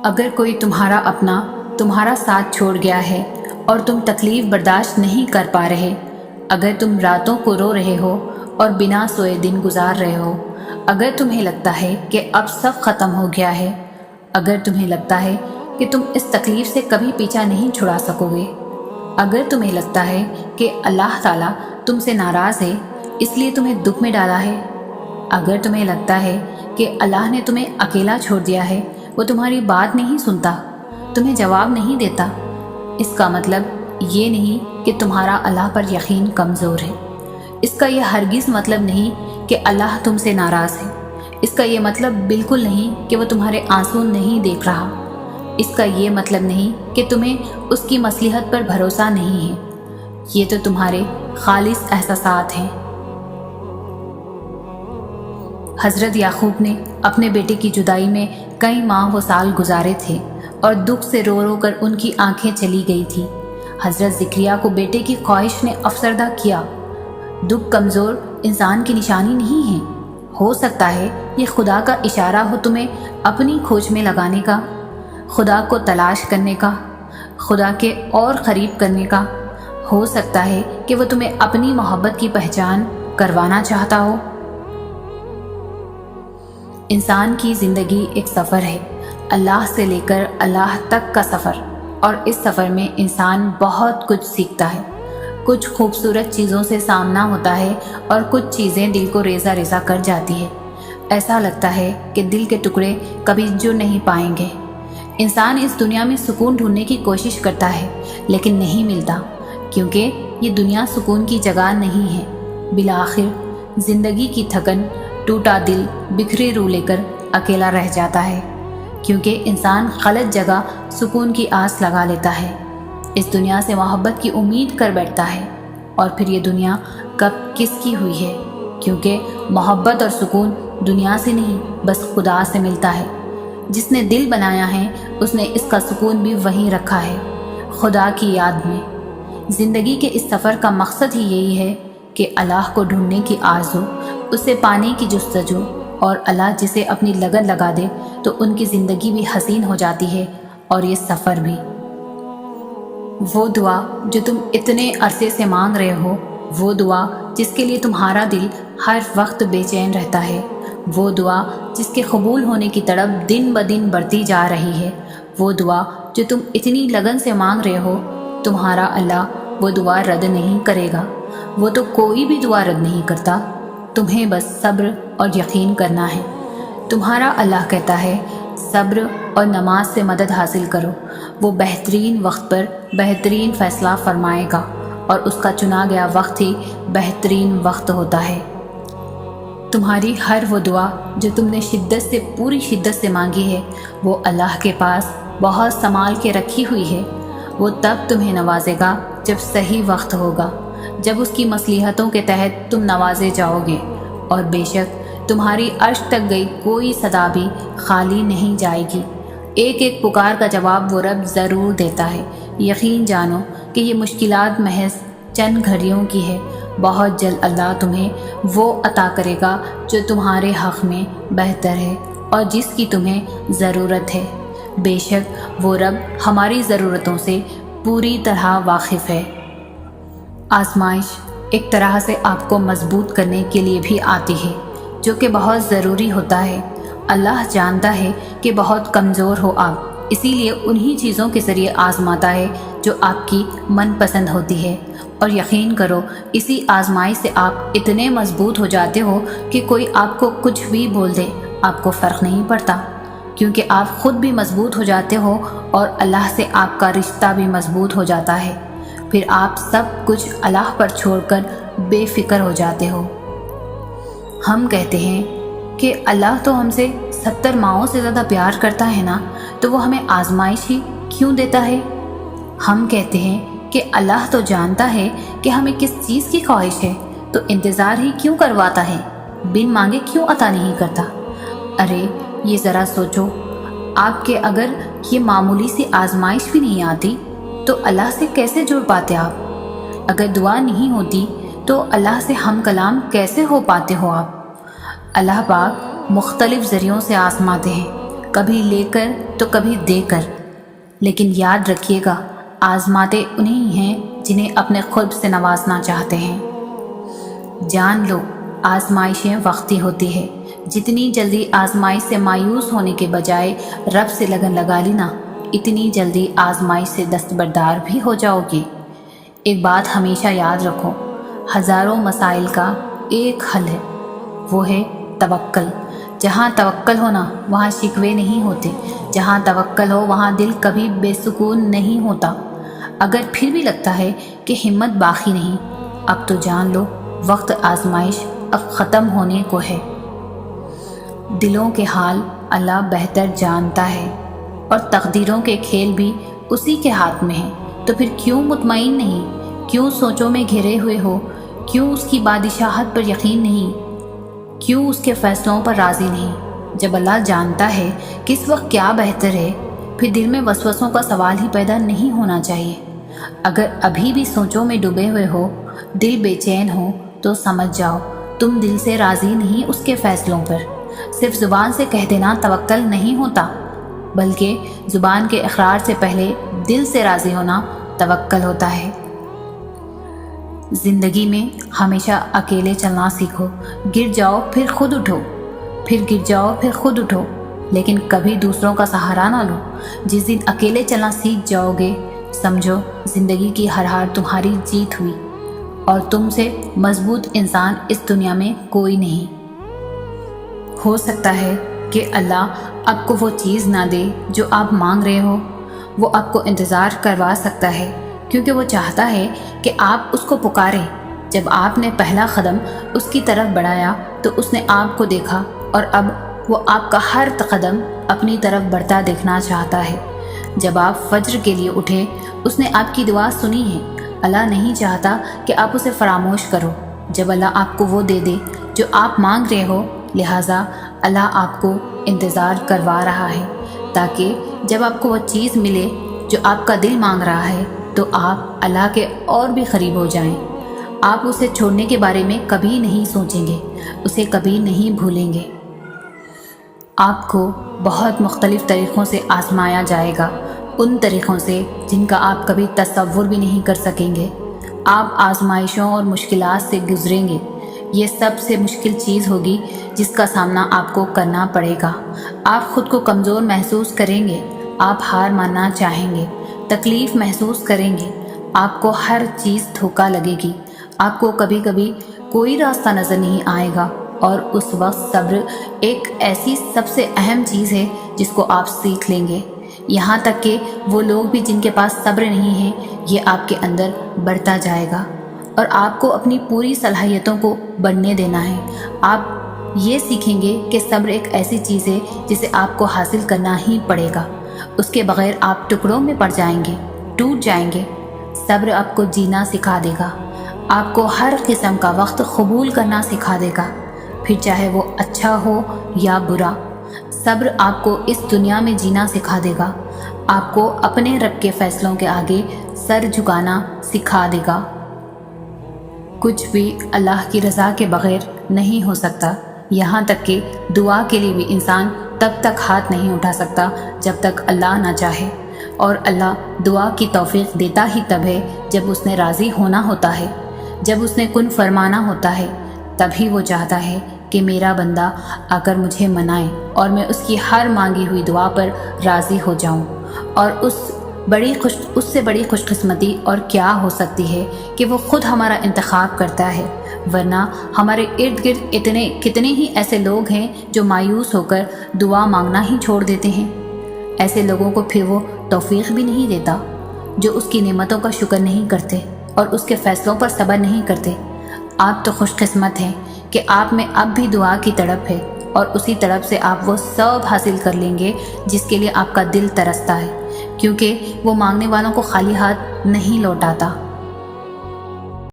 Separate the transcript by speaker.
Speaker 1: اگر کوئی تمہارا اپنا تمہارا ساتھ چھوڑ گیا ہے اور تم تکلیف برداشت نہیں کر پا رہے، اگر تم راتوں کو رو رہے ہو اور بنا سوئے دن گزار رہے ہو، اگر تمہیں لگتا ہے کہ اب سب ختم ہو گیا ہے، اگر تمہیں لگتا ہے کہ تم اس تکلیف سے کبھی پیچھا نہیں چھڑا سکو گے، اگر تمہیں لگتا ہے کہ اللہ تعالیٰ تم سے ناراض ہے اس لیے تمہیں دکھ میں ڈالا ہے، اگر تمہیں لگتا ہے کہ اللہ نے تمہیں اکیلا چھوڑ دیا ہے، وہ تمہاری بات نہیں سنتا، تمہیں جواب نہیں دیتا، اس کا مطلب یہ نہیں کہ تمہارا اللہ پر یقین کمزور ہے۔ اس کا یہ ہرگز مطلب نہیں کہ اللہ تم سے ناراض ہے۔ اس کا یہ مطلب بالکل نہیں کہ وہ تمہارے آنسو نہیں دیکھ رہا۔ اس کا یہ مطلب نہیں کہ تمہیں اس کی مصلحت پر بھروسہ نہیں ہے۔ یہ تو تمہارے خالص احساسات ہیں۔ حضرت یعقوب نے اپنے بیٹے کی جدائی میں کئی ماہ و سال گزارے تھے اور دکھ سے رو رو کر ان کی آنکھیں چلی گئی تھی۔ حضرت زکریا کو بیٹے کی خواہش نے افسردہ کیا۔ دکھ کمزور انسان کی نشانی نہیں ہے۔ ہو سکتا ہے یہ خدا کا اشارہ ہو تمہیں اپنی کھوج میں لگانے کا، خدا کو تلاش کرنے کا، خدا کے اور قریب کرنے کا۔ ہو سکتا ہے کہ وہ تمہیں اپنی محبت کی پہچان کروانا چاہتا ہو۔ انسان کی زندگی ایک سفر ہے، اللہ سے لے کر اللہ تک کا سفر، اور اس سفر میں انسان بہت کچھ سیکھتا ہے۔ کچھ خوبصورت چیزوں سے سامنا ہوتا ہے اور کچھ چیزیں دل کو ریزہ ریزہ کر جاتی ہے۔ ایسا لگتا ہے کہ دل کے ٹکڑے کبھی جڑ نہیں پائیں گے۔ انسان اس دنیا میں سکون ڈھونڈنے کی کوشش کرتا ہے لیکن نہیں ملتا، کیونکہ یہ دنیا سکون کی جگہ نہیں ہے۔ بالآخر زندگی کی تھکن، ٹوٹا دل، بکھری روح لے کر اکیلا رہ جاتا ہے، کیونکہ انسان غلط جگہ سکون کی آس لگا لیتا ہے۔ اس دنیا سے محبت کی امید کر بیٹھتا ہے، اور پھر یہ دنیا کب کس کی ہوئی ہے، کیونکہ محبت اور سکون دنیا سے نہیں بس خدا سے ملتا ہے۔ جس نے دل بنایا ہے اس نے اس کا سکون بھی وہیں رکھا ہے، خدا کی یاد میں۔ زندگی کے اس سفر کا مقصد ہی یہی ہے کہ اللہ کو ڈھونڈنے کی آرزو، اسے پانے کی جستجو، اور اللہ جسے اپنی لگن لگا دے تو ان کی زندگی بھی حسین ہو جاتی ہے اور یہ سفر بھی۔ وہ دعا جو تم اتنے عرصے سے مانگ رہے ہو، وہ دعا جس کے لیے تمہارا دل ہر وقت بے چین رہتا ہے، وہ دعا جس کے قبول ہونے کی تڑپ دن بدن بڑھتی جا رہی ہے، وہ دعا جو تم اتنی لگن سے مانگ رہے ہو، تمہارا اللہ وہ دعا رد نہیں کرے گا۔ وہ تو کوئی بھی دعا رد نہیں کرتا، تمہیں بس صبر اور یقین کرنا ہے۔ تمہارا اللہ کہتا ہے صبر اور نماز سے مدد حاصل کرو، وہ بہترین وقت پر بہترین فیصلہ فرمائے گا، اور اس کا چنا گیا وقت ہی بہترین وقت ہوتا ہے۔ تمہاری ہر وہ دعا جو تم نے شدت سے، پوری شدت سے مانگی ہے، وہ اللہ کے پاس بہت سنبھال کے رکھی ہوئی ہے۔ وہ تب تمہیں نوازے گا جب صحیح وقت ہوگا، جب اس کی مصلحتوں کے تحت تم نوازے جاؤ گے، اور بے شک تمہاری عرش تک گئی کوئی صدا بھی خالی نہیں جائے گی۔ ایک ایک پکار کا جواب وہ رب ضرور دیتا ہے۔ یقین جانو کہ یہ مشکلات محض چند گھڑیوں کی ہے، بہت جلد اللہ تمہیں وہ عطا کرے گا جو تمہارے حق میں بہتر ہے اور جس کی تمہیں ضرورت ہے۔ بے شک وہ رب ہماری ضرورتوں سے پوری طرح واقف ہے۔ آزمائش ایک طرح سے آپ کو مضبوط کرنے کے لیے بھی آتی ہے، جو کہ بہت ضروری ہوتا ہے۔ اللہ جانتا ہے کہ بہت کمزور ہو آپ، اسی لیے انہی چیزوں کے ذریعے آزماتا ہے جو آپ کی من پسند ہوتی ہے، اور یقین کرو اسی آزمائی سے آپ اتنے مضبوط ہو جاتے ہو کہ کوئی آپ کو کچھ بھی بول دے آپ کو فرق نہیں پڑتا، کیونکہ آپ خود بھی مضبوط ہو جاتے ہو اور اللہ سے آپ کا رشتہ بھی مضبوط ہو جاتا ہے۔ پھر آپ سب کچھ اللہ پر چھوڑ کر بے فکر ہو جاتے ہو۔ ہم کہتے ہیں کہ اللہ تو ہم سے 70 ماؤں سے زیادہ پیار کرتا ہے نا، تو وہ ہمیں آزمائش ہی کیوں دیتا ہے؟ ہم کہتے ہیں کہ اللہ تو جانتا ہے کہ ہمیں کس چیز کی خواہش ہے، تو انتظار ہی کیوں کرواتا ہے، بن مانگے کیوں عطا نہیں کرتا؟ ارے یہ ذرا سوچو، آپ کے اگر یہ معمولی سی آزمائش بھی نہیں آتی تو اللہ سے کیسے جڑ پاتے آپ؟ اگر دعا نہیں ہوتی تو اللہ سے ہم کلام کیسے ہو پاتے ہو آپ؟ اللہ پاک مختلف ذریعوں سے آزماتے ہیں، کبھی لے کر تو کبھی دے کر، لیکن یاد رکھیے گا آزماتے انہیں ہیں جنہیں اپنے قرب سے نوازنا چاہتے ہیں۔ جان لو آزمائشیں وقتی ہوتی ہے، جتنی جلدی آزمائش سے مایوس ہونے کے بجائے رب سے لگن لگا لینا، اتنی جلدی آزمائش سے دستبردار بھی ہو جاؤ گے۔ ایک بات ہمیشہ یاد رکھو، ہزاروں مسائل کا ایک حل ہے، وہ ہے توکل۔ جہاں توکل ہونا وہاں شکوے نہیں ہوتے، جہاں توکل ہو وہاں دل کبھی بے سکون نہیں ہوتا۔ اگر پھر بھی لگتا ہے کہ ہمت باقی نہیں، اب تو جان لو وقت آزمائش اب ختم ہونے کو ہے۔ دلوں کے حال اللہ بہتر جانتا ہے، اور تقدیروں کے کھیل بھی اسی کے ہاتھ میں ہیں۔ تو پھر کیوں مطمئن نہیں، کیوں سوچوں میں گھرے ہوئے ہو، کیوں اس کی بادشاہت پر یقین نہیں، کیوں اس کے فیصلوں پر راضی نہیں؟ جب اللہ جانتا ہے کس وقت کیا بہتر ہے، پھر دل میں وسوسوں کا سوال ہی پیدا نہیں ہونا چاہیے۔ اگر ابھی بھی سوچوں میں ڈوبے ہوئے ہو، دل بے چین ہو، تو سمجھ جاؤ تم دل سے راضی نہیں اس کے فیصلوں پر۔ صرف زبان سے کہہ دینا توکل نہیں ہوتا، بلکہ زبان کے اقرار سے پہلے دل سے راضی ہونا توکل ہوتا ہے۔ زندگی میں ہمیشہ اکیلے چلنا سیکھو، گر جاؤ پھر خود اٹھو، پھر گر جاؤ پھر خود اٹھو، لیکن کبھی دوسروں کا سہارا نہ لو۔ جس دن اکیلے چلنا سیکھ جاؤ گے، سمجھو زندگی کی ہر ہار تمہاری جیت ہوئی، اور تم سے مضبوط انسان اس دنیا میں کوئی نہیں۔ ہو سکتا ہے کہ اللہ آپ کو وہ چیز نہ دے جو آپ مانگ رہے ہو، وہ آپ کو انتظار کروا سکتا ہے، کیونکہ وہ چاہتا ہے کہ آپ اس کو پکاریں۔ جب آپ نے پہلا قدم اس کی طرف بڑھایا تو اس نے آپ کو دیکھا، اور اب وہ آپ کا ہر قدم اپنی طرف بڑھتا دیکھنا چاہتا ہے۔ جب آپ فجر کے لیے اٹھے، اس نے آپ کی دعا سنی ہے۔ اللہ نہیں چاہتا کہ آپ اسے فراموش کرو۔ جب اللہ آپ کو وہ دے دے جو آپ مانگ رہے ہو، لہٰذا اللہ آپ کو انتظار کروا رہا ہے، تاکہ جب آپ کو وہ چیز ملے جو آپ کا دل مانگ رہا ہے تو آپ اللہ کے اور بھی قریب ہو جائیں۔ آپ اسے چھوڑنے کے بارے میں کبھی نہیں سوچیں گے، اسے کبھی نہیں بھولیں گے۔ آپ کو بہت مختلف طریقوں سے آزمایا جائے گا، ان طریقوں سے جن کا آپ کبھی تصور بھی نہیں کر سکیں گے۔ آپ آزمائشوں اور مشکلات سے گزریں گے۔ یہ سب سے مشکل چیز ہوگی جس کا سامنا آپ کو کرنا پڑے گا۔ آپ خود کو کمزور محسوس کریں گے، آپ ہار ماننا چاہیں گے، تکلیف محسوس کریں گے، آپ کو ہر چیز دھوکا لگے گی، آپ کو کبھی کبھی کوئی راستہ نظر نہیں آئے گا، اور اس وقت صبر ایک ایسی سب سے اہم چیز ہے جس کو آپ سیکھ لیں گے۔ یہاں تک کہ وہ لوگ بھی جن کے پاس صبر نہیں ہے، یہ آپ کے اندر بڑھتا جائے گا، اور آپ کو اپنی پوری صلاحیتوں کو بڑھنے دینا ہے۔ آپ یہ سیکھیں گے کہ صبر ایک ایسی چیز ہے جسے آپ کو حاصل کرنا ہی پڑے گا، اس کے بغیر آپ ٹکڑوں میں پڑ جائیں گے، ٹوٹ جائیں گے۔ صبر آپ کو جینا سکھا دے گا، آپ کو ہر قسم کا وقت قبول کرنا سکھا دے گا، پھر چاہے وہ اچھا ہو یا برا۔ صبر آپ کو اس دنیا میں جینا سکھا دے گا، آپ کو اپنے رب کے فیصلوں کے آگے سر جھکانا سکھا دے گا۔ کچھ بھی اللہ کی رضا کے بغیر نہیں ہو سکتا، یہاں تک کہ دعا کے لیے بھی انسان تب تک ہاتھ نہیں اٹھا سکتا جب تک اللہ نہ چاہے، اور اللہ دعا کی توفیق دیتا ہی تب ہے جب اس نے راضی ہونا ہوتا ہے، جب اس نے کن فرمانا ہوتا ہے، تبھی وہ چاہتا ہے کہ میرا بندہ آ کر مجھے منائے اور میں اس کی ہر مانگی ہوئی دعا پر راضی ہو جاؤں۔ اور اس سے بڑی خوش قسمتی اور کیا ہو سکتی ہے کہ وہ خود ہمارا انتخاب کرتا ہے، ورنہ ہمارے ارد گرد کتنے ہی ایسے لوگ ہیں جو مایوس ہو کر دعا مانگنا ہی چھوڑ دیتے ہیں۔ ایسے لوگوں کو پھر وہ توفیق بھی نہیں دیتا جو اس کی نعمتوں کا شکر نہیں کرتے اور اس کے فیصلوں پر صبر نہیں کرتے۔ آپ تو خوش قسمت ہیں کہ آپ میں اب بھی دعا کی تڑپ ہے، اور اسی تڑپ سے آپ وہ سب حاصل کر لیں گے جس کے لیے آپ کا دل ترستا ہے، کیونکہ وہ مانگنے والوں کو خالی ہاتھ نہیں لوٹاتا۔